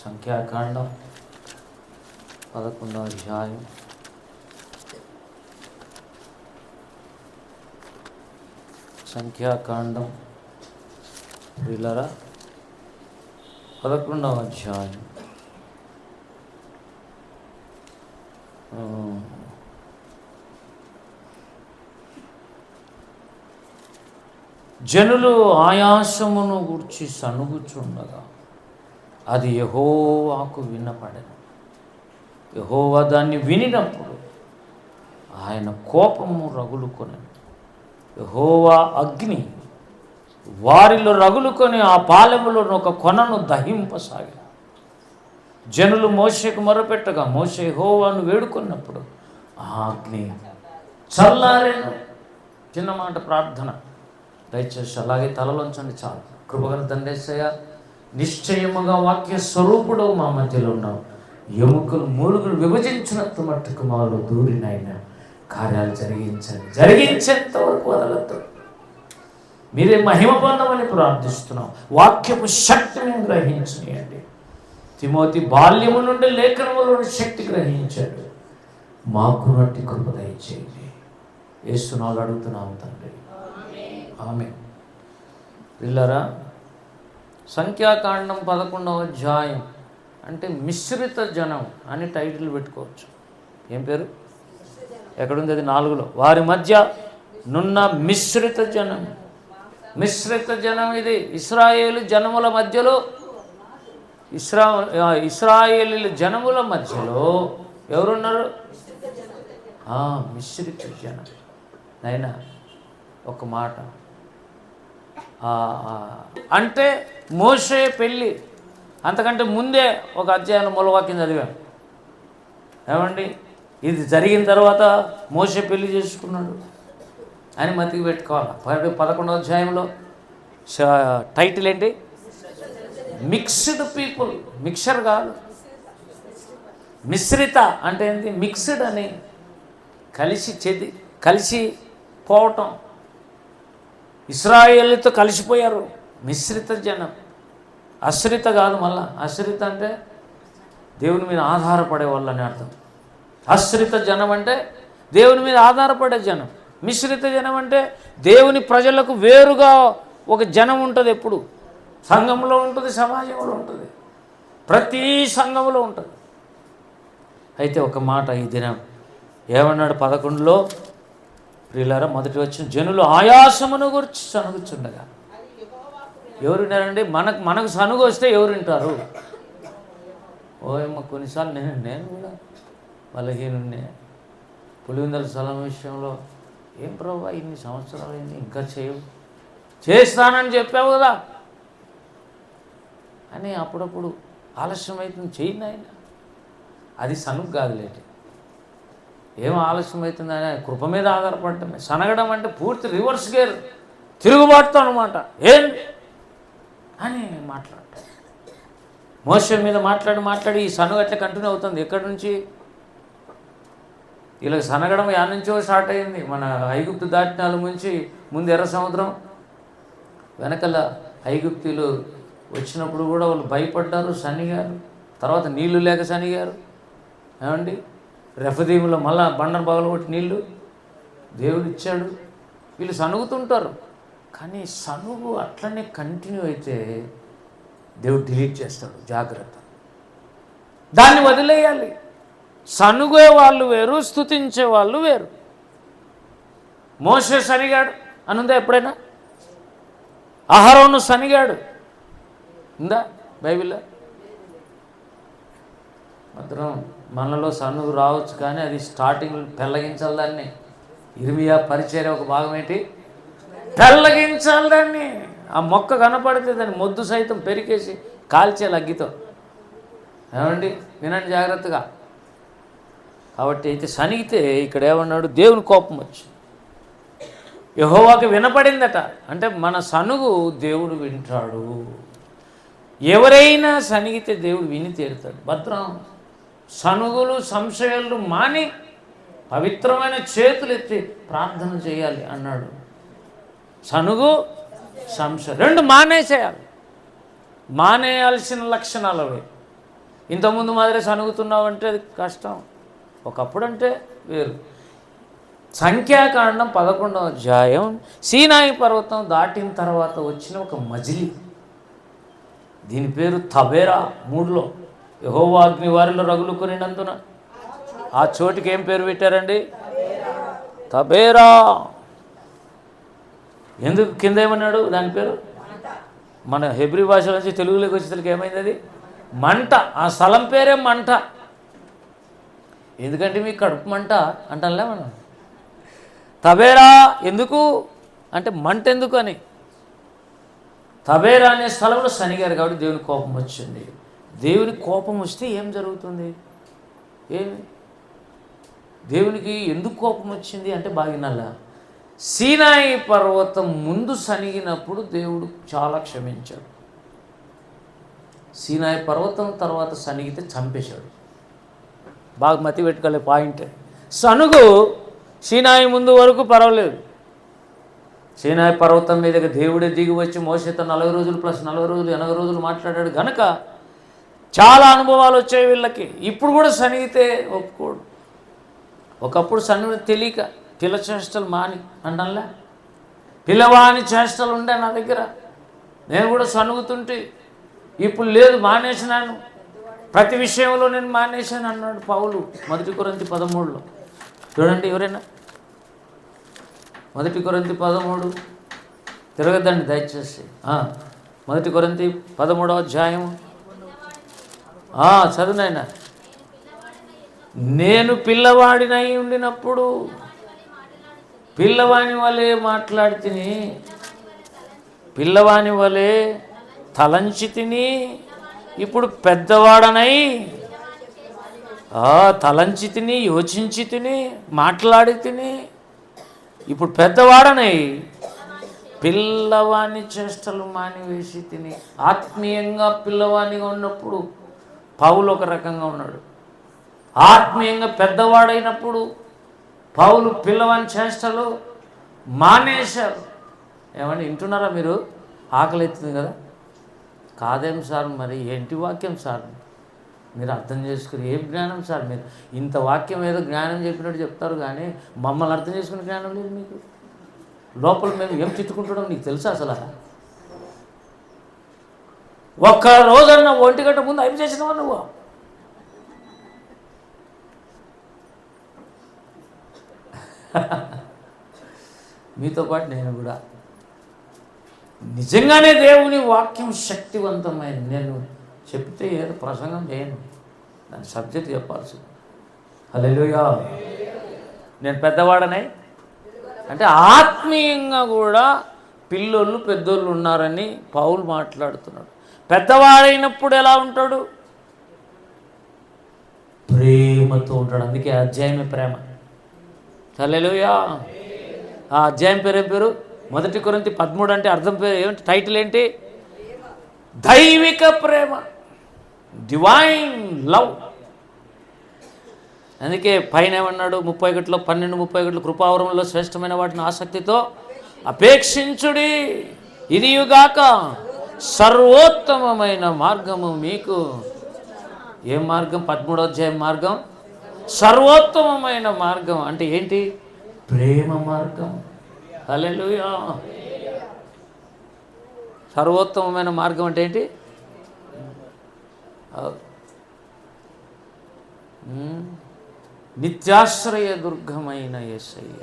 సంఖ్యాకాండం 11వ అధ్యాయం. సంఖ్యాకాండం ప్రియులారా 11వ అధ్యాయం. జనులు ఆయాసమును గూర్చి సనుగుచుండగా అది యెహోవాకు వినపడెను. యెహోవా దాన్ని వినినప్పుడు ఆయన కోపము రగులుకొనెను. యెహోవా అగ్ని వారిలో రగులుకొని ఆ పాలెములో ఒక కొనను దహింపసాగాను. జనులు మోషేకు మొరపెట్టగా మోషే యెహోవాను వేడుకున్నప్పుడు ఆ అగ్ని చల్లారెను. చిన్న మాట ప్రార్థన దయచేసి అలాగే తలలోంచండి. చాలు. కృపగల తండ్రి యేసయ్య, నిశ్చయముగా వాక్య స్వరూపుడు మా మధ్యలో ఉన్నావు. ఎముకలు మూలుగులు విభజించినంత మట్టుకు మాలో దూరినైనా కార్యాలు జరిగించేంత వరకు వదలద్దు. మీరే మహిమ పొందమని ప్రార్థిస్తున్నాం. వాక్యపు శక్తి మేము గ్రహించనియండి. తిమోతి బాల్యము నుండి లేఖనములోని శక్తి గ్రహించాడు. మాకు నట్టి కృప దయచేయండి. యేసునామములో అడుగుతున్నాము తండ్రి, ఆమేన్. పిల్లరా, సంఖ్యాకాండం 11వ అధ్యాయం అంటే మిశ్రిత జనం అని టైటిల్ పెట్టుకోవచ్చు. ఏం పేరు? ఎక్కడుంది అది? 4లో. వారి మధ్య నున్న మిశ్రిత జనం. మిశ్రిత జనం ఇది ఇశ్రాయేలు జనముల మధ్యలో ఇశ్రాయేలీల జనముల మధ్యలో ఎవరున్నారు? మిశ్రిత జనం. నైనా ఒక మాట అంటే మోషే పెళ్ళి అంతకంటే ముందే ఒక అధ్యాయం మూలవాక్యం చదివాం. ఏమండి, ఇది జరిగిన తర్వాత మోషే పెళ్ళి చేసుకున్నాడు అని మతికి పెట్టుకోవాలి. 11వ అధ్యాయంలో టైటిల్ ఏంటి? Mixed people. మిక్సర్ కాదు, మిశ్రిత అంటే ఏంటి? మిక్స్డ్ అని కలిసి పోవటం. ఇశ్రాయేలుతో కలిసిపోయారు. మిశ్రిత జనం. అశ్రిత కాదు. మళ్ళా అశ్రిత అంటే దేవుని మీద ఆధారపడే వాళ్ళని అర్థం. అశ్రిత జనం అంటే దేవుని మీద ఆధారపడే జనం. మిశ్రిత జనం అంటే దేవుని ప్రజలకు వేరుగా ఒక జనం ఉంటుంది. ఎప్పుడు సంఘంలో ఉంటుంది, సమాజంలో ఉంటుంది, ప్రతి సంఘంలో ఉంటుంది. అయితే ఒక మాట ఈ దినం ఏమన్నాడు 11లో? ప్రియులారా, మొదటి వచ్చిన జనులు ఆయాసమును గురించి సనుగుచుండగా. ఎవరు విన్నారండి? మనకు సనుగు వస్తే ఎవరు వింటారు? ఓయమ్మ, కొన్నిసార్లు నేను కూడా బలహీనున్నే. పులివెందుల స్థలం విషయంలో ఏం ప్రభా ఇన్ని సంవత్సరాలు అయింది ఇంకా చేస్తానని చెప్పావు కదా అని అప్పుడప్పుడు ఆలస్యమవుతుంది. చేయండి ఆయన. అది సనుగు కాదులేండి. ఏం ఆలస్యం ఆయన కృప మీద ఆధారపడటమే. సనగడం అంటే పూర్తి రివర్స్ గేర్, తిరుగుబాటుతో అనమాట. ఏం అని మాట్లాడటం. మోషే మీద మాట్లాడి ఈ సనుగు అట్లా కంటిన్యూ అవుతుంది. ఎక్కడి నుంచి? ఇలా సనగడం యాడ్ నుంచో స్టార్ట్ అయింది. మన ఐగుప్తు దాటినాల నుంచి ముందు ఎర్ర సముద్రం వెనకల ఐగుప్తీలు వచ్చినప్పుడు కూడా వాళ్ళు భయపడ్డారు, సనిగారు. తర్వాత నీళ్లు లేక సనిగారు. ఏమండి, రెఫదీములో మళ్ళా బండను పగలగొట్టి నీళ్ళు దేవుడు ఇచ్చాడు. వీళ్ళు సనుగుతుంటారు. కానీ సనుగు అట్లనే కంటిన్యూ అయితే దేవుడు డిలీట్ చేస్తాడు. జాగ్రత్త. దాన్ని వదిలేయాలి. సనుగే వాళ్ళు వేరు, స్తుతించే వాళ్ళు వేరు. మోషే సనిగాడు అనుందా ఎప్పుడైనా? అహరోను సనిగాడు ఉందా బైబిల్లో? మాత్రం మనలో సనుగు రావచ్చు, కానీ అది స్టార్టింగ్ పెళ్ళగించాలి దాన్ని. ఇర్మియా పరిచర్య ఒక భాగం ఏంటి? పెళ్ళగించాలి దాన్ని. ఆ మొక్క కనపడితే దాన్ని మొద్దు సైతం పెరికేసి కాల్చేయాలి అగ్గితో. ఏమండి, వినండి జాగ్రత్తగా. కాబట్టి అయితే సనిగితే ఇక్కడ ఏమన్నాడు? దేవుని కోపం వచ్చి యెహోవాకి వినపడిందట. అంటే మన సనుగు దేవుడు వింటాడు. ఎవరైనా సనిగితే దేవుడు విని తీరుతాడు. భద్రం. సనుగులు సంశయాలు మాని పవిత్రమైన చేతులు ఎత్తి ప్రార్థన చేయాలి అన్నాడు. సనుగు సంశయం రెండు మానేసేయాలి. మానేయాల్సిన లక్షణాలు అవి. ఇంతకుముందు మాదిరి సనుగుతున్నావు అంటే అది కష్టం. ఒకప్పుడు అంటే వేరు. సంఖ్యాకాండం 11వ అధ్యాయం సీనాయి పర్వతం దాటిన తర్వాత వచ్చిన ఒక మజిలీ, దీని పేరు తబేరా. 3లో యెహోవా అగ్ని వారిలో రగులుకొనినందున ఆ చోటికి ఏం పేరు పెట్టారండి? తబేరా. ఎందుకు? కింద ఏమన్నాడు దాని పేరు? మన హెబ్రీ భాష నుంచి తెలుగులోకి వచ్చేసరికి ఏమైంది? అది మంట. ఆ స్థలం పేరే మంట. ఎందుకంటే మీకు కడుపు మంట అంటాంలే మనం. తబేరా ఎందుకు అంటే మంట ఎందుకు అని. తబేరా అనే స్థలంలో శనిగారు కాబట్టి దేవుని కోపం వచ్చింది. దేవుని కోపం వస్తే ఏం జరుగుతుంది? ఏమి దేవునికి ఎందుకు కోపం వచ్చింది అంటే బాగినల్లా సీనాయి పర్వతం ముందు సనిగినప్పుడు దేవుడు చాలా క్షమించాడు. సీనాయి పర్వతం తర్వాత సనిగితే చంపేశాడు. బాగా మతి పెట్టుకోలే పాయింట్. సనుగు సీనాయి ముందు వరకు పర్వాలేదు. సీనాయి పర్వతం మీదకి దేవుడే దిగి వచ్చి మోసేతో 40 రోజులు ప్లస్ 40 రోజులు 80 రోజులు మాట్లాడాడు గనక చాలా అనుభవాలు వచ్చాయి వీళ్ళకి. ఇప్పుడు కూడా సనిగితే ఒప్పుకోడు. ఒకప్పుడు సన్ను తెలియక పిల్ల చేష్టలు మాని అంటంలే, పిల్లవాని చేష్టలు ఉండే నా దగ్గర, నేను కూడా సనుగుతుంటే ఇప్పుడు లేదు, మానేసినాను, ప్రతి విషయంలో నేను మానేశాను అన్నాడు పౌలు 1 కొరింథీ 13లో. చూడండి ఎవరైనా 1 కొరింథీ 13 తిరగద్దండి దయచేసి. 1 కొరింథీ 13వ అధ్యాయం చదువునైనా. నేను పిల్లవాడినై ఉండినప్పుడు పిల్లవాని వలె మాట్లాడి తిని, పిల్లవాని వలె తలంచి తిని, ఇప్పుడు పెద్దవాడనై తలంచి తిని, యోచించి తిని, మాట్లాడి తిని, ఇప్పుడు పెద్దవాడనై పిల్లవాని చేష్టలు మానివేసి తిని. ఆత్మీయంగా పిల్లవానిగా ఉన్నప్పుడు పౌలు ఒక రకంగా ఉన్నాడు. ఆత్మీయంగా పెద్దవాడైనప్పుడు పౌలు పిల్లవాని చేష్టలు మానేశారు. ఏమండి వింటున్నారా మీరు? ఆకలి అవుతుంది కదా. కాదేం సార్ మరి ఏంటి వాక్యం సార్ మీరు అర్థం చేసుకుని, ఏం జ్ఞానం సార్ మీరు ఇంత వాక్యం ఏదో జ్ఞానం చెప్పినట్టు చెప్తారు కానీ మమ్మల్ని అర్థం చేసుకునే జ్ఞానం లేదు మీకు. లోపల మేము ఏం తిట్టుకుంటున్నాం నీకు తెలుసా? అసలు ఒక్క రోజన్నా 1 గంట ముందు అయిపోయి చేసినావా నువ్వు? మీతో పాటు నేను కూడా నిజంగానే దేవుని వాక్యం శక్తివంతమైనది. నేను చెప్తే ఏదో ప్రసంగం చేయను, దాని సబ్జెక్ట్ చెప్పాల్సింది. హల్లెలూయా. నేను పెద్దవాడనే అంటే ఆత్మీయంగా కూడా పిల్లోళ్ళు పెద్దోళ్ళు ఉన్నారని పౌలు మాట్లాడుతున్నాడు. పెద్దవాడైనప్పుడు ఎలా ఉంటాడు? ప్రేమతో ఉంటాడు. అందుకే అధ్యాయమే ప్రేమ. హల్లెలూయా. ఆ అధ్యాయం పేరు ఏం పేరు? 1 కొరింథీ 13 అంటే అర్థం పేరు ఏమిటి? టైటిల్ ఏంటి? దైవిక ప్రేమ, డివైన్ లవ్. అందుకే పైన ఏమన్నాడు? 31లో 12:31 కృపావరంలో శ్రేష్టమైన వాటిని ఆసక్తితో అపేక్షించుడి, ఇదియుగాక సర్వోత్తమమైన మార్గము మీకు. ఏం మార్గం? 13వ అధ్యాయం మార్గం సర్వోత్తమమైన మార్గం అంటే ఏంటి? ప్రేమ మార్గం. హల్లెలూయా. సర్వోత్తమమైన మార్గం అంటే ఏంటి? నిత్యాశ్రయ దుర్గమైన యేసయ్య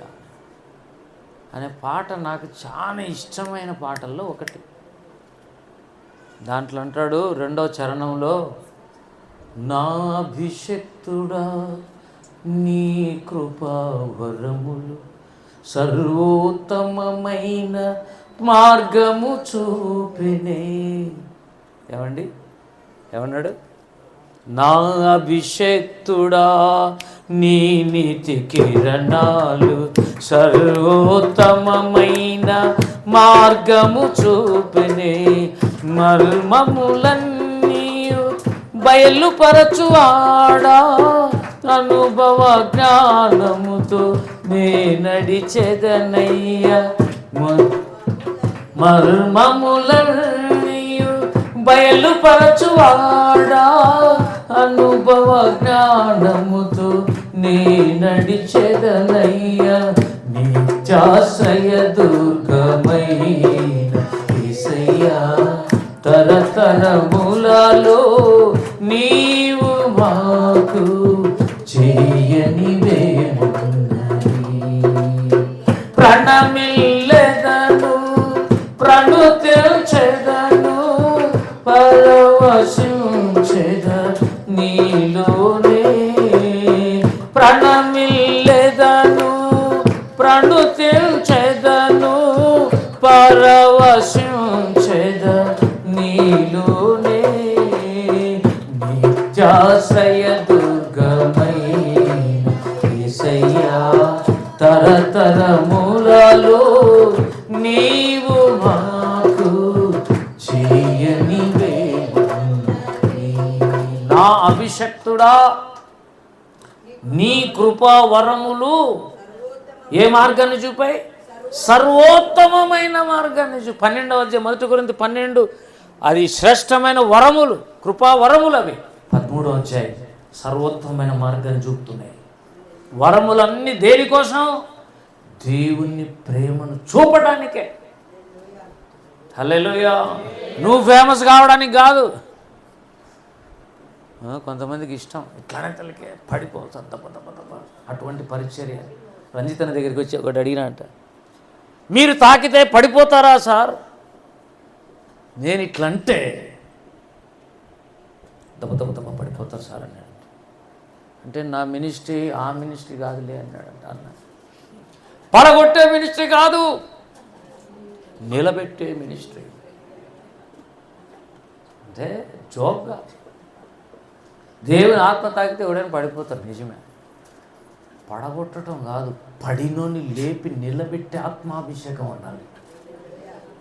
అనే పాట నాకు చాలా ఇష్టమైన పాటల్లో ఒకటి. దాంట్లో అంటాడు 2వ చరణంలో, నా అభిషక్తుడా నీ కృపావరములు సర్వోత్తమమైన మార్గము చూపినే. ఏమండి ఏమన్నాడు? నా అభిషక్తుడా నీ నీతి కిరణాలు సర్వోత్తమమైన మార్గము చూపినే, మర్మములన్నీ బయలుపరచువాడా, అనుభవ జ్ఞానముతో నే నడిచెదనయ్యా, మర్మములన్నీ బయలుపరచువాడా, జ్ఞానముతో నీ నడిచెదనయ్యా, నిత్యాశ్రయ దుర్గమైన యేసయ్యా. తరతరములలో నీవు మాకు చేయనివేమున్నది. ప్రణమిల్లెదను ప్రణుతించెదను పరవశించెద నీలోనే. ప్రణమిల్లెదను ప్రణుతించెదను పరవశించెద నీలోనే. నిత్యాశ్రయ దుర్గమైన యేసయ్యా, తరతరములలో నీవు మాకు చేయనివేమున్నది. నా అభిషక్తుడా, నీ కృపా వరములు ఏ మార్గాన్ని చూపాయి? సర్వోత్తమమైన మార్గాన్ని 12వ అధ్యాయం 1 కొరింథీ 12, అది శ్రేష్టమైన వరములు, కృపా వరములు అవి. 13వ అధ్యాయం సర్వోత్తమమైన మార్గాన్ని చూపుతున్నాయి. వరములన్నీ దేనికోసం? దేవుని ప్రేమను చూపడానికే. హల్లెలూయా. నువ్వు ఫేమస్ కావడానికి కాదు. కొంతమందికి ఇష్టం ఇట్లానే తలకే పడిపోవచ్చు తప్ప అటువంటి పరిచర్య. రంజితన దగ్గరికి వచ్చి ఒకటి అడిగినంట, మీరు తాకితే పడిపోతారా సార్? నేను ఇట్లంటే దెబ్బ పడిపోతారు సార్ అన్నాడు. అంటే నా మినిస్ట్రీ ఆ మినిస్ట్రీ కాదులే అన్నాడంట. అన్న పడగొట్టే మినిస్ట్రీ కాదు, నిలబెట్టే మినిస్ట్రీ. అంటే జోక్గా దేవుని ఆత్మ తాకితే ఎవడైనా పడిపోతారు, నిజమే. పడగొట్టడం కాదు, పడినోని లేపి నిలబెట్టే ఆత్మాభిషేకం ఉండాలి.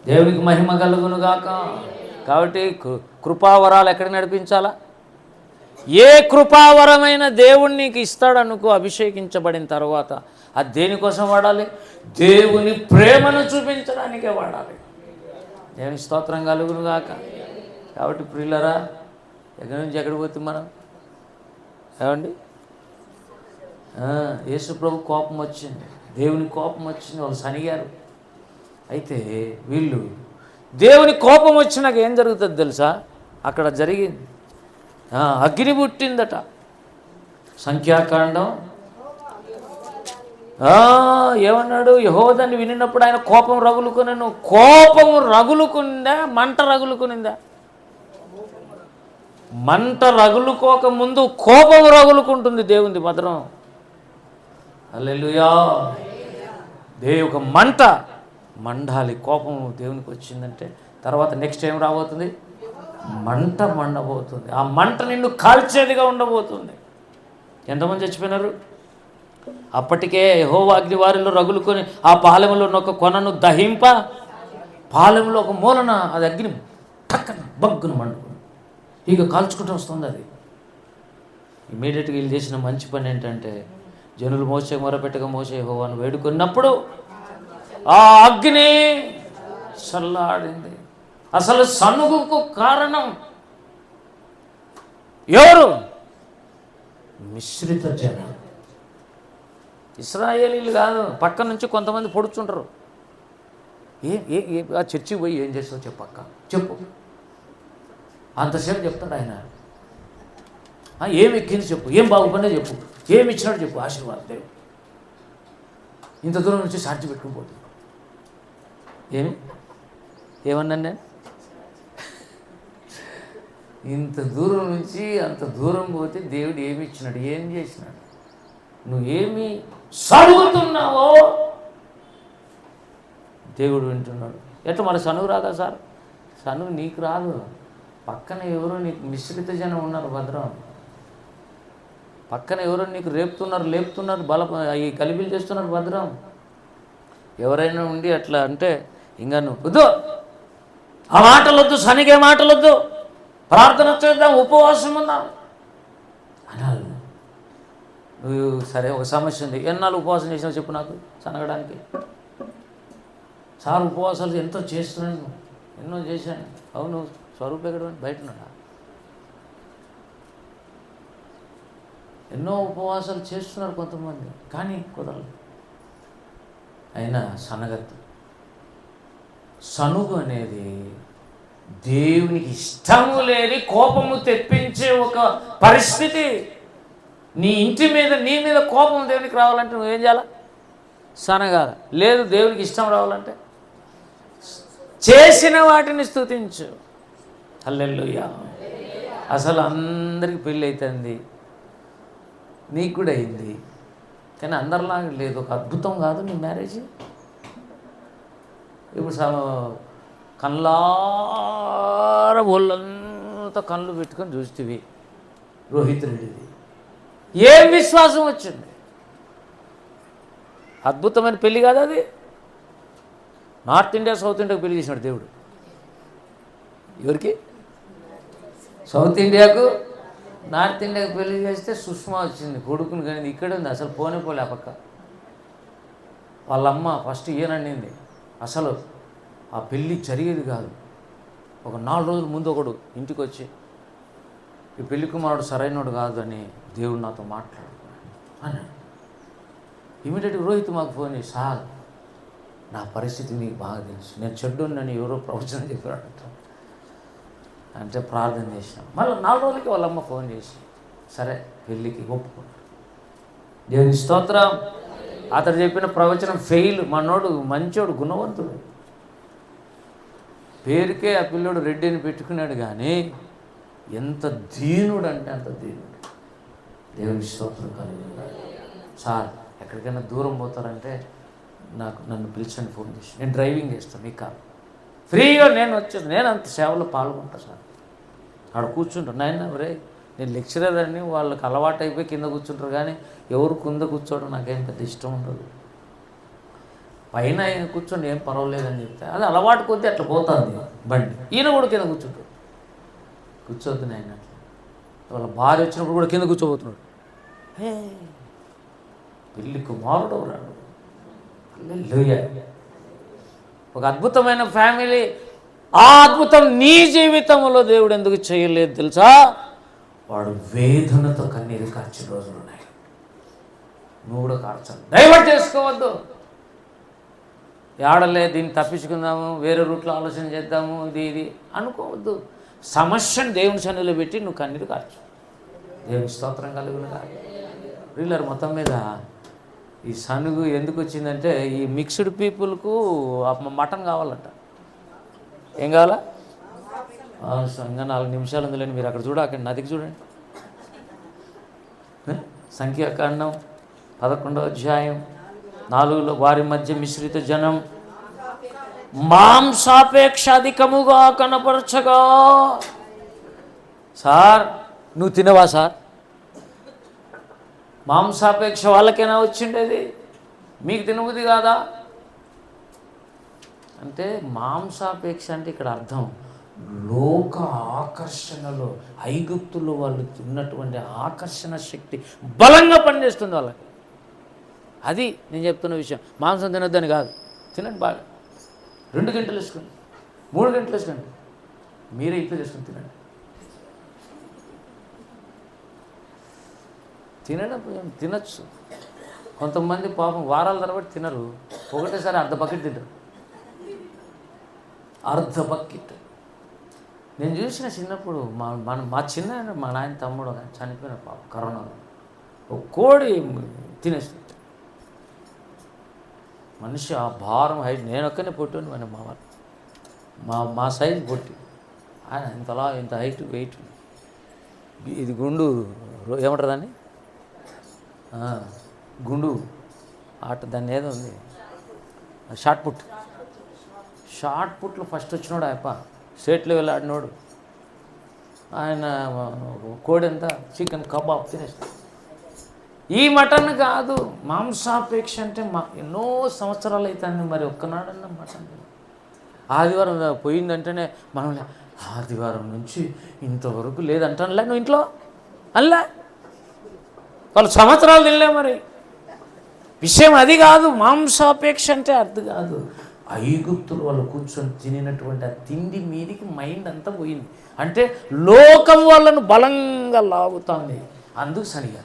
దేవునికి మహిమ కలుగును గాక. కాబట్టి కృపావరాలు ఎక్కడికి నడిపించాలా? ఏ కృపావరమైన దేవుణ్ణి నీకు ఇస్తాడనుకో, అభిషేకించబడిన తర్వాత అది దేనికోసం వాడాలి? దేవుని ప్రేమను చూపించడానికే వాడాలి. దేవుని స్తోత్రం కలుగును గాక. కాబట్టి ప్రియులరా, ఎక్కడి నుంచి ఎక్కడికి పోతుంది మనం? ఏమండి, యేసు ప్రభు కోపం వచ్చింది, దేవుని కోపం వచ్చింది, వాళ్ళు సనిగారు. అయితే వీళ్ళు దేవుని కోపం వచ్చినాక ఏం జరుగుతుంది తెలుసా? అక్కడ జరిగింది అగ్ని పుట్టిందట. సంఖ్యాకాండం ఏమన్నాడు? యెహోవా దాన్ని వినినప్పుడు ఆయన కోపం రగులుకునేను. కోపము రగులుకుందా? మంట రగులుకునిందా? మంట రగులుకోక ముందు కోపం రగులుకుంటుంది దేవుంది భద్రం. హల్లెలూయా. ఒక మంట మండాలి. కోపం దేవునికి వచ్చిందంటే తర్వాత నెక్స్ట్ ఏం రాబోతుంది? మంట మండబోతుంది. ఆ మంట నిన్ను కాల్చేదిగా ఉండబోతుంది. ఎంతమంది చచ్చిపోయినారు? అప్పటికే యెహోవా అగ్ని వారిలో రగులుకొని ఆ పాలెంలో ఒక కొనను దహింప, పాలెంలో ఒక మూలన అది అగ్ని టక్కన బగ్గును మండుకుని ఇక కాల్చుకుంటూ వస్తుంది. అది ఇమీడియట్గా వీళ్ళు చేసిన మంచి పని ఏంటంటే, జనులు మోసే మొరపెట్టగా మోసే యెహోవాను వేడుకున్నప్పుడు ఆ అగ్ని చల్లాడింది. అసలు సనుగుకు కారణం ఎవరు? మిశ్రిత జనం, ఇశ్రాయేలీలు కాదు. పక్క నుంచి కొంతమంది పొడుచుంటారు. ఆ చర్చికి పోయి ఏం చేస్తావు చెప్పక్క, చెప్పు. అంతసేపు చెప్తాడు ఆయన. ఏమి ఎక్కింది చెప్పు, ఏం బాగుపడినా చెప్పు, ఏమి ఇచ్చినాడు చెప్పు, ఆశీర్వాదం దేవుడు. ఇంత దూరం నుంచి సాక్షి పెట్టుకుని పోతుంది. ఏమన్నాను నేను? ఇంత దూరం నుంచి అంత దూరం పోతే దేవుడు ఏమి ఇచ్చినాడు, ఏం చేసినాడు? నువ్వేమి సరుగుతున్నావో దేవుడు వింటున్నాడు. ఎట్లా మరి సనువు రాదా సార్? సనువు నీకు రాదు, పక్కన ఎవరో నీకు మిశ్రిత జనం ఉన్నారు భద్రం. పక్కన ఎవరో నీకు లేపుతున్నారు ఈ కలిబిలు చేస్తున్నారు భద్రం. ఎవరైనా ఉండి అట్లా అంటే ఇంకా నువ్వు వద్దు, ఆ మాటలొద్దు, సనిగే మాటలొద్దు, ప్రార్థన చేద్దాం, ఉపవాసం ఉందాం అనాలి. నువ్వు సరే ఒక సమస్య ఉంది, ఎన్నాళ్ళు ఉపవాసం చేసినావు చెప్పు నాకు సనగడానికి. సార్ ఉపవాసాలు ఎంతో చేస్తున్నాను, ఎన్నో చేశాను. అవును, స్వరూప ఎక్కడ బయట ఉన్నాడా? ఎన్నో ఉపవాసాలు చేస్తున్నారు కొంతమంది, కానీ కుదరలేదు. అయినా సనుగు అనేది దేవునికి ఇష్టము లేని కోపము తెప్పించే ఒక పరిస్థితి. నీ ఇంటి మీద, నీ మీద కోపం దేవునికి రావాలంటే నువ్వేం చేయాలి? సనగాల. లేదు దేవునికి ఇష్టం రావాలంటే చేసిన వాటిని స్తుతించు. హల్లెలూయా. అసలు అందరికీ పెళ్ళి అవుతుంది, నీకు కూడా అయింది, కానీ అందరిలాగా లేదు. ఒక అద్భుతం కాదు నీ మ్యారేజ్. ఇప్పుడు కళ్ళార ఒళ్ళంతా కళ్ళు పెట్టుకొని చూస్తేవి రోహిత్ రెడ్డిది. ఏం విశ్వాసం వచ్చింది? అద్భుతమైన పెళ్ళి కాదు అది. నార్త్ ఇండియా సౌత్ ఇండియాకు పెళ్లి చేసినాడు దేవుడు. ఎవరికి? సౌత్ ఇండియాకు నార్త్ ఇండియాకు పెళ్లి చేస్తే సుష్మా వచ్చింది, కొడుకుని కానీ ఇక్కడే ఉంది. అసలు పోనే పోలే ఆ పక్క. వాళ్ళమ్మ ఫస్ట్ ఈయనండింది. అసలు ఆ పెళ్ళి జరిగేది కాదు. ఒక 4 రోజుల ముందు ఒకడు ఇంటికి వచ్చి, ఈ పెళ్లి కుమారుడు సరైనడు కాదు అని దేవుడు నాతో మాట్లాడుకున్నాడు అన్నాడు. ఇమీడియట్గా రోహిత్ మాకు ఫోన్ చేసి, సార్ నా పరిస్థితి మీకు బాగా తెలుసు, నేను చెడ్డున్నని ఎవరో ప్రవచనం చెప్పాడు అంటే ప్రార్థన చేసినాం. మళ్ళీ 4 రోజులకి వాళ్ళమ్మ ఫోన్ చేసి, సరే పెళ్ళికి ఒప్పుకున్నాడు. దేవుని స్తోత్రం. అతడు చెప్పిన ప్రవచనం ఫెయిల్. మనోడు మంచోడు, గుణవంతుడు. పేరుకే ఆ పిల్లోడు రెడ్డి అని పెట్టుకున్నాడు, కానీ ఎంత దీనుడు అంటే అంత దీనుడు. దేవుని స్తోత్రం కలుగుతుంది. సార్ ఎక్కడికైనా దూరం పోతారంటే నన్ను పిలిచండి, ఫోన్ చేసి, నేను డ్రైవింగ్ చేస్తాను, మీకు కాదు, ఫ్రీగా నేను వచ్చేది, నేను అంత సేవలో పాల్గొంటా సార్. ఆడ కూర్చుంటాను. నాయన రే, నేను లెక్చరర్ అని వాళ్ళకి అలవాటు అయిపోయి కింద కూర్చుంటారు, కానీ ఎవరు కింద కూర్చోవడం నాకేం పెద్ద ఇష్టం ఉండదు. పైన ఆయన కూర్చోండి ఏం పర్వాలేదని చెప్తే అది అలవాటు కొద్దీ అట్లా పోతుంది బండి. ఈయన కూడా కింద కూర్చుంటాడు. కూర్చోద్దు నాయన అట్లా. వాళ్ళ భార్య వచ్చినప్పుడు కూడా కింద కూర్చోబోతున్నాడు. హే, పెళ్ళి కుమారుడు రాడు. ఒక అద్భుతమైన ఫ్యామిలీ. ఆ అద్భుతం నీ జీవితంలో దేవుడు ఎందుకు చేయలేదు తెలుసా? వాడు వేదనతో కన్నీరు కార్చే రోజులు ఉన్నాయి. నువ్వు కూడా కార్చాలి. డైవర్ట్ చేసుకోవద్దు. ఆడలే దీన్ని తప్పించుకుందాము, వేరే రూట్లో ఆలోచన చేద్దాము, ఇది అనుకోవద్దు. సమస్యను దేవుని సన్నిధిలో పెట్టి నువ్వు కన్నీరు కార్చు. దేవుని స్తోత్రం కలుగునుగా. వీళ్ళరు మొత్తం మీద ఈ సనుగు ఎందుకు వచ్చిందంటే, ఈ మిక్స్డ్ పీపుల్కు మటన్ కావాలంట. ఏం కావాలా? ఇంకా 4 నిమిషాలు ఉందిలేండి. మీరు అక్కడ అక్కడ నదికి చూడండి. సంఖ్యాకాండం 11వ అధ్యాయం 4లో, వారి మధ్య మిశ్రిత జనం మాంసాపేక్ష అధికముగా కనపరచగా. సార్ నువ్వు తినవా సార్? మాంసాపేక్ష వాళ్ళకైనా వచ్చిండేది, మీకు తినబుద్ధి కాదా? అంటే మాంసాపేక్ష అంటే ఇక్కడ అర్థం లోక ఆకర్షణలో, ఐగుప్తులో వాళ్ళు తిన్నటువంటి ఆకర్షణ శక్తి బలంగా పనిచేస్తుంది వాళ్ళకి. అది నేను చెప్తున్న విషయం. మాంసం తినొద్దని కాదు, తినండి బాగా. 2 గంటలు వేసుకోండి, 3 గంటలు వేసుకోండి, మీరే ఇంట్లో చేసుకొని తినండి. తినచ్చు. కొంతమంది పాపం వారాల తరబడి తినరు, ఒకటేసారి అర్ధ బకెట్ తింటారు. అర్ధ బకెట్. నేను చూసిన చిన్నప్పుడు మా చిన్న మా నాయన తమ్ముడు చనిపోయిన పాప కరోనాలో ఒక కోడి తినేస్తుంది. మనిషి ఆ భారం హైట్, నేను ఒక్కనే పొట్టు మన మా సైజు పొట్టి, ఆయన ఇంత హైట్ వెయిట్. ఇది గుండు ఏమంటారు దాన్ని, గుండు ఆట, దాన్ని ఏదో ఉంది, షార్ట్ పుట్లు ఫస్ట్ వచ్చినాడు ఆయప్ప, స్టేట్ లెవెల్ ఆడినోడు. ఆయన కోడి అంతా చికెన్ కబాబ్ తినేస్తాడు. ఈ మటన్ కాదు, మాంసాపేక్ష అంటే ఎన్నో సంవత్సరాలు అవుతుంది. మరి ఒక్కనాడన్నా మటన్ ఆదివారం పోయిందంటేనే మనం ఆదివారం నుంచి ఇంతవరకు లేదంటానులే నువ్వు ఇంట్లో అల్లా. వాళ్ళు సంవత్సరాలు తినలే. మరి విషయం అది కాదు. మాంసాపేక్ష అంటే అది కాదు. ఐగుప్తులు వాళ్ళు కూర్చొని తినినటువంటి ఆ తిండి మీదికి మైండ్ అంతా పోయింది. అంటే లోకం వాళ్ళను బలంగా లాగుతుంది. అందుకు సరిగా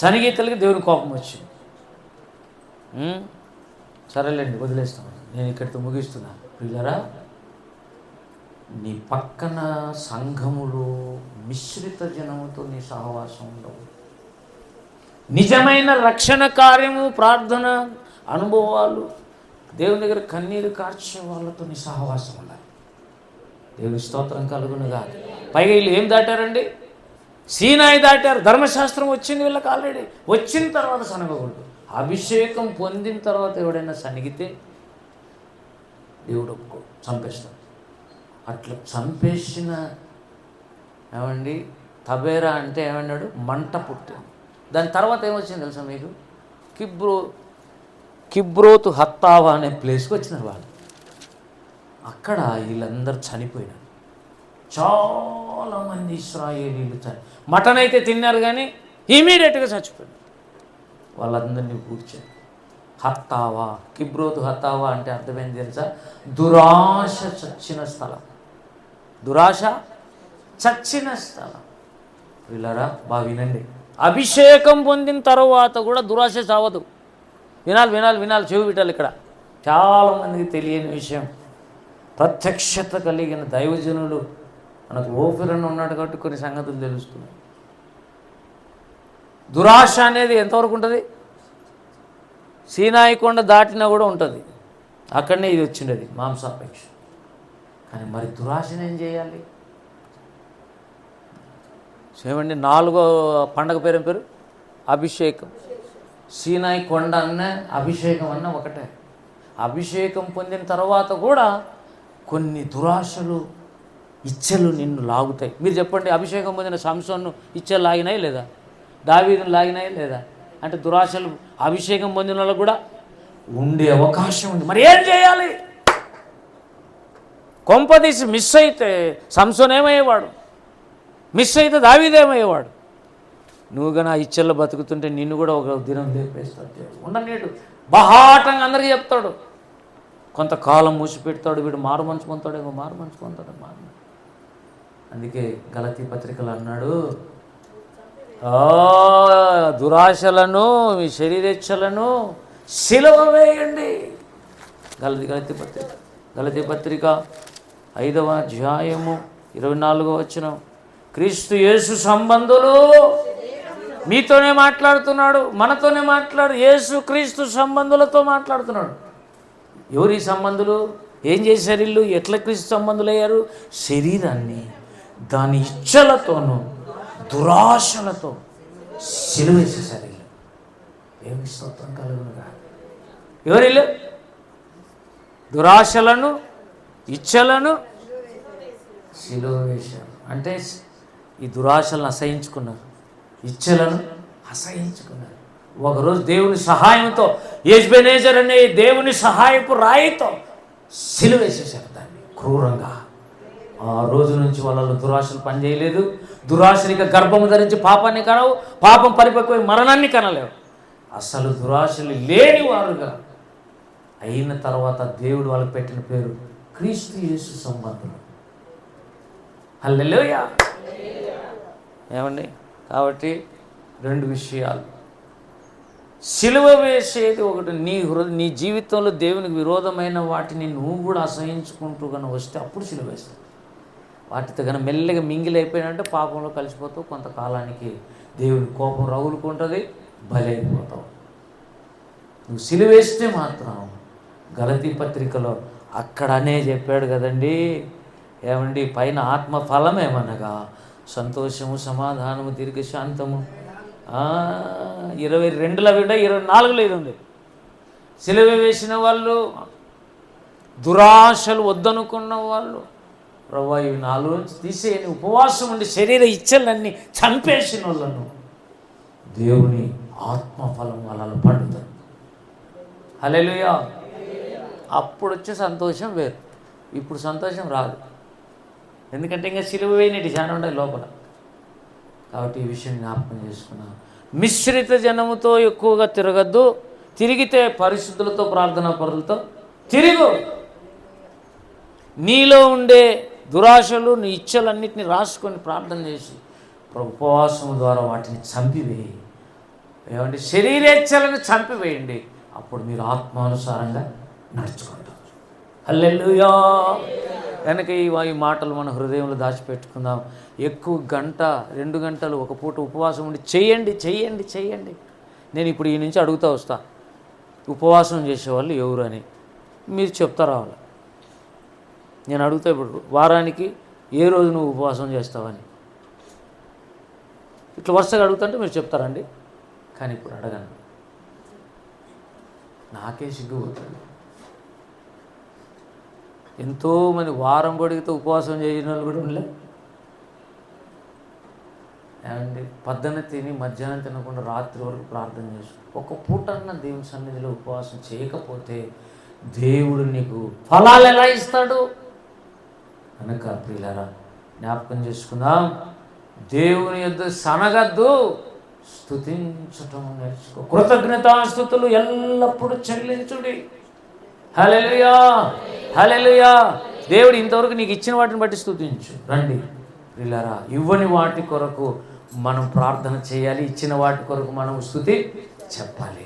సన్నిహితులకి దేవుని కోపం వచ్చింది. సరేలేండి, వదిలేస్తాను. నేను ఇక్కడితో ముగిస్తున్నా. ప్రియులారా, నీ పక్కన సంఘములు మిశ్రిత జనముతో నీ సహవాసం ఉండవు. నిజమైన రక్షణ కార్యము, ప్రార్థన అనుభవాలు, దేవుని దగ్గర కన్నీరు కార్చే వాళ్ళతో నీ సహవాసం ఉండాలి. దేవుని స్తోత్రం కలుగునుగా. పైగా వీళ్ళు ఏం దాటారండి? సీనాయి దాటారు. ధర్మశాస్త్రం వచ్చింది వీళ్ళకి ఆల్రెడీ. వచ్చిన తర్వాత సనగకూడదు. అభిషేకం పొందిన తర్వాత ఎవడైనా సనిగితే దేవుడు ఒప్పుకో, చంపేస్తాడు. అట్లా చంపేసిన ఏమండి తబేరా అంటే ఏమన్నాడు? మంట పుట్టింది. దాని తర్వాత ఏమొచ్చింది తెలుసా మీకు? కిబ్రోతు హత్తావా అనే ప్లేస్కి వచ్చినారు వాళ్ళు. అక్కడ వీళ్ళందరూ చనిపోయినారు. చాలామంది ఇశ్రాయేలీలు మటన్ అయితే తిన్నారు కానీ ఇమీడియట్గా చచ్చిపోయారు. వాళ్ళందరినీ కూర్చారు. హత్తావా, కిబ్రోతు హత్తావా అంటే అర్థమైంది తెలుసా? దురాశ చచ్చిన స్థలం. దురాశ చచ్చిన స్థలం. వీళ్ళరా బాగా వినండి. అభిషేకం పొందిన తర్వాత కూడా దురాశ చావదు. వినాలి, చెవి పెట్టాలి. ఇక్కడ చాలామందికి తెలియని విషయం. ప్రత్యక్షత కలిగిన దైవజనులు మనకు ఓపిరన్న ఉన్నాడు కాబట్టి కొన్ని సంగతులు తెలుస్తున్నాయి. దురాశ అనేది ఎంతవరకు ఉంటుంది? సీనాయి కొండ దాటినా కూడా ఉంటుంది. అక్కడనే ఇది వచ్చిండేది, మాంసాపేక్ష. కానీ మరి దురాశను ఏం చేయాలి? ఏమండి, 4వ పండగ పేరు అభిషేకం. సీనాయి కొండ అన్న అభిషేకం అన్న ఒకటే. అభిషేకం పొందిన తర్వాత కూడా కొన్ని దురాశలు, ఇచ్చలు నిన్ను లాగుతాయి. మీరు చెప్పండి, అభిషేకం పొందిన సంసోన్ను ఇచ్చలు లాగినాయి లేదా? దావీదును లాగినాయి లేదా? అంటే దురాశలు అభిషేకం పొందిన వాళ్ళకు కూడా ఉండే అవకాశం ఉంది. మరి ఏం చేయాలి? కొంపదీసి మిస్ అయితే సంసోన్ ఏమయ్యేవాడు? మిస్ అయితే దావీదేమయ్యేవాడు? నువ్వు కానీ ఆ ఇచ్చల్లో బతుకుతుంటే నిన్ను కూడా ఒక దినం లేపేస్తాడు. ఉండనేడు బహాటంగా అందరికీ చెప్తాడు. కొంతకాలం మూసిపెడతాడు. వీడు మారు మనసు పొందుతాడేమో, మారు మనసు పొందుతాడు. అందుకే గలతీ పత్రికలు అన్నాడు, దురాశలను, మీ శరీరేచ్ఛలను సిలువ వేయండి. గలతీ పత్రిక 5వ అధ్యాయము 24వ వచనం. క్రీస్తు యేసు సంబంధులు, మీతోనే మాట్లాడుతున్నాడు, మనతోనే యేసు క్రీస్తు సంబంధులతో మాట్లాడుతున్నాడు. ఎవరు ఈ సంబంధులు? ఏం చేశారు వీళ్ళు? ఎట్లా క్రీస్తు సంబంధులయ్యారు? శరీరాన్ని దాని ఇచ్చలతోనూ దురాశలతో సిలువేసేశారు వీళ్ళు. ఏమి స్తోత్రం కలుగునుగా. ఎవరు వీళ్ళు? దురాశలను, ఇచ్చలను సిలువ వేశారు. అంటే ఈ దురాశలను అసహించుకున్నారు, ఇచ్చలను అసహించుకున్నారు. ఒకరోజు దేవుని సహాయంతో, ఎబెనేజర్ అనే దేవుని సహాయపు రాయితో సిలువేసేశారు దాన్ని క్రూరంగా. ఆ రోజు నుంచి వాళ్ళలో దురాశలు పనిచేయలేదు. దురాశనిక గర్భము ధరించి పాపాన్ని కనవు, పాపం పరిపక్వై మరణాన్ని కనలేవు. అసలు దురాశలు లేని వారుగా అయిన తర్వాత దేవుడు వాళ్ళకి పెట్టిన పేరు క్రీస్తు యేసు సంబంధులు. హల్లెలూయా. ఏమండి, కాబట్టి 2 విషయాలు. సిలువ వేసేది ఒకటి. నీ జీవితంలో దేవునికి విరోధమైన వాటిని నువ్వు కూడా అసహించుకుంటూ కనుక వస్తే అప్పుడు సిలువ వేస్తావు. వాటితో కనుక మెల్లగా మింగిలైపోయినంటే పాపంలో కలిసిపోతావు. కొంతకాలానికి దేవుని కోపం రగులుకుంటుంది, బలైపోతావు. నువ్వు సిలువ వేస్తే మాత్రం గలతీ పత్రికలో అక్కడనే చెప్పాడు కదండి. ఏమండి, పైన ఆత్మ ఫలం ఏమనగా సంతోషము, సమాధానము, దీర్ఘశాంతము. 22లో 24లో ఇది ఉంది. సిలువ వేసిన వాళ్ళు, దురాశలు వద్దనుకున్న వాళ్ళు, ప్రభువా ఇవి నాలో నుంచి తీసేయని ఉపవాసం ఉండి శరీర ఇచ్చలన్నీ చంపేసిన వాళ్ళను దేవుని ఆత్మఫలం వాళ్ళలో పండుతుంది. హల్లెలూయా. అప్పుడు వచ్చే సంతోషం వేరు. ఇప్పుడు సంతోషం రాదు. ఎందుకంటే ఇంకా సిలువ వేయనటి చాలా ఉండాలి లోపల. కాబట్టి ఈ విషయం జ్ఞాపకం చేసుకున్నాను. మిశ్రిత జనముతో ఎక్కువగా తిరగద్దు. తిరిగితే పరిశుద్ధులతో, ప్రార్థనా పరులతో తిరుగు. నీలో ఉండే దురాశలు, నీ ఇచ్చలన్నింటినీ రాసుకొని ప్రార్థన చేసి ఉపవాసం ద్వారా వాటిని చంపివేయి. ఏమంటే శరీరేచ్ఛలను చంపివేయండి, అప్పుడు మీరు ఆత్మానుసారంగా నడుచుకుంటారు. హల్లెలూయా. కనుక ఈ మాటలు మన హృదయంలో దాచిపెట్టుకుందాం. ఎక్కువ గంట 2 గంటలు ఒక పూట ఉపవాసం ఉండి చెయ్యండి. నేను ఇప్పుడు ఈ నుంచి అడుగుతూ వస్తా, ఉపవాసం చేసేవాళ్ళు ఎవరు అని మీరు చెప్తా రావాలి. నేను అడుగుతా ఇప్పుడు, వారానికి ఏ రోజు నువ్వు ఉపవాసం చేస్తావని ఇట్లా వరుసగా అడుగుతుంటే మీరు చెప్తారండి. కానీ ఇప్పుడు అడగండి, నాకే సిగ్గుపోతుంది. ఎంతోమంది వారం పొడిగితే ఉపవాసం చేయని వాళ్ళు కూడా ఉండలే. ఏమండి, పొద్దున్న తిని మధ్యాహ్నం తినకుండా రాత్రి వరకు ప్రార్థన చేసు, ఒక పూటన్న దేవుని సన్నిధిలో ఉపవాసం చేయకపోతే దేవుడు నీకు ఫలాలు ఎలా ఇస్తాడు? కనుక ప్రియులారా, జ్ఞాపకం చేసుకుందాం, దేవుని యొద్ద సనగద్దు, స్తుతించటం నేర్చుకో. కృతజ్ఞతాస్తుతులు ఎల్లప్పుడూ చెల్లించుడి. హల్లెలూయా. దేవుడు ఇంతవరకు నీకు ఇచ్చిన వాటిని బట్టి స్తుతించు. రండి ప్రియులారా, ఇవ్వని వాటి కొరకు మనం ప్రార్థన చేయాలి, ఇచ్చిన వాటి కొరకు మనం స్తుతి చెప్పాలి.